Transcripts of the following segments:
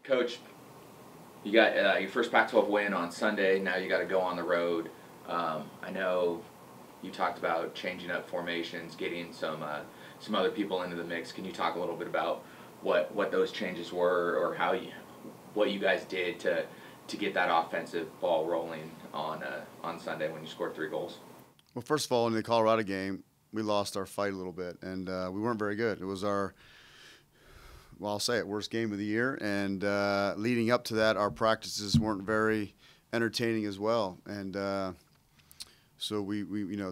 Coach, you got your first Pac-12 win on Sunday. Now you got to go on the road. I know you talked about changing up formations, getting some other people into the mix. Can you talk a little bit about what those changes were, or what you guys did to get that offensive ball rolling on Sunday when you scored 3 goals? Well, first of all, in the Colorado game, we lost our fight a little bit, and we weren't very good. It was our, well, I'll say it, worst game of the year. And leading up to that, our practices weren't very entertaining as well. And so we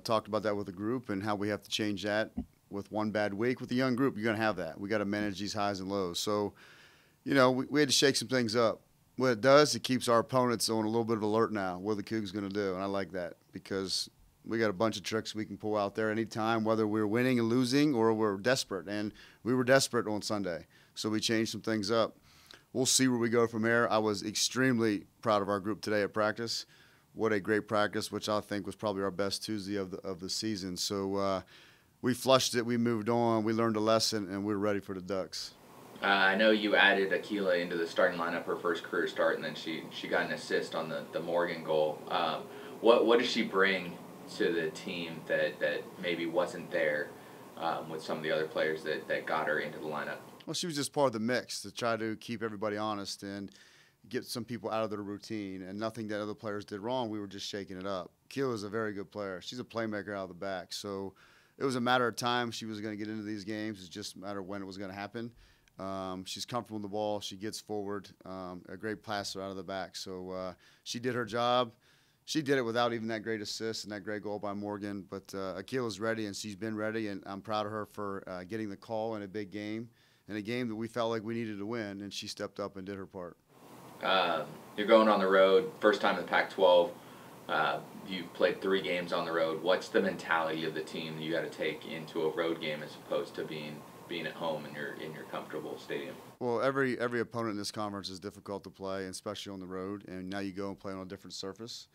talked about that with the group and how we have to change that. With one bad week, with a young group, you're going to have that. We got to manage these highs and lows. So, we had to shake some things up. What it does, it keeps our opponents on a little bit of alert now. What are the Cougs going to do? And I like that because we got a bunch of tricks we can pull out there anytime, whether we're winning and losing or we're desperate. And we were desperate on Sunday, so we changed some things up. We'll see where we go from there. I was extremely proud of our group today at practice. What a great practice, which I think was probably our best Tuesday of the season. So we flushed it, we moved on, we learned a lesson, and we're ready for the Ducks. I know you added Akila into the starting lineup, her first career start, and then she got an assist on the Morgan goal. What does she bring to the team that maybe wasn't there with some of the other players that got her into the lineup? Well, she was just part of the mix to try to keep everybody honest and get some people out of their routine, and nothing that other players did wrong. We were just shaking it up. Akila is a very good player. She's a playmaker out of the back, so it was a matter of time she was going to get into these games. It's just a matter of when it was going to happen. She's comfortable in the ball. She gets forward. A great passer out of the back. So she did her job. She did it without even that great assist and that great goal by Morgan. But Akila's ready, and she's been ready, and I'm proud of her for getting the call in a big game, in a game that we felt like we needed to win, and she stepped up and did her part. You're going on the road, first time in the Pac-12. You've played 3 games on the road. What's the mentality of the team that you got to take into a road game as opposed to being at home in your comfortable stadium? Well, every opponent in this conference is difficult to play, and especially on the road. And now you go and play on a different surface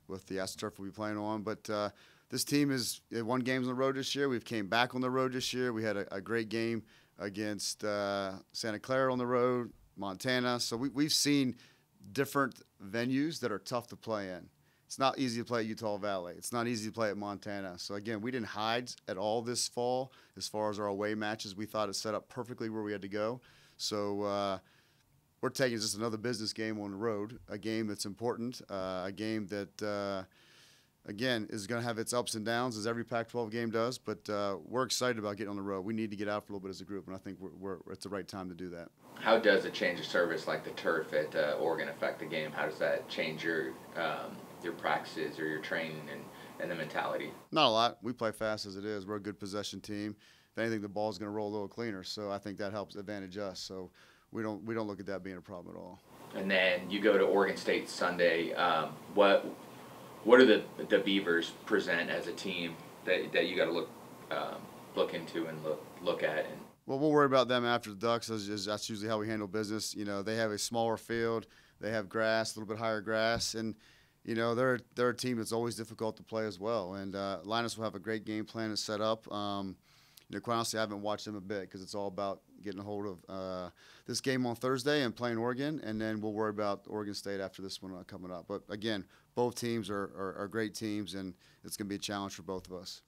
with the AstroTurf we'll be playing on. But this team has won games on the road this year. We've came back on the road this year. We had a great game against Santa Clara on the road, Montana. So we've seen different venues that are tough to play in. It's not easy to play at Utah Valley. It's not easy to play at Montana. So, again, we didn't hide at all this fall as far as our away matches. We thought it set up perfectly where we had to go. So we're taking just another business game on the road, a game that's important, a game that, again, is going to have its ups and downs, as every Pac-12 game does. But we're excited about getting on the road. We need to get out for a little bit as a group, and I think it's the right time to do that. How does a change of service like the turf at Oregon affect the game? How does that change your practices or your training and the mentality? Not a lot. We play fast as it is. We're a good possession team. If anything, the ball's going to roll a little cleaner, so I think that helps advantage us. So we don't look at that being a problem at all. And then you go to Oregon State Sunday. What do the Beavers present as a team that you got to look into and look at? And well, we'll worry about them after the Ducks. That's usually how we handle business. They have a smaller field. They have grass, a little bit higher grass, and they're a team that's always difficult to play as well. And Linus will have a great game plan to set up. Quite honestly, I haven't watched them a bit because it's all about getting a hold of this game on Thursday and playing Oregon, and then we'll worry about Oregon State after this one coming up. But, again, both teams are great teams, and it's going to be a challenge for both of us.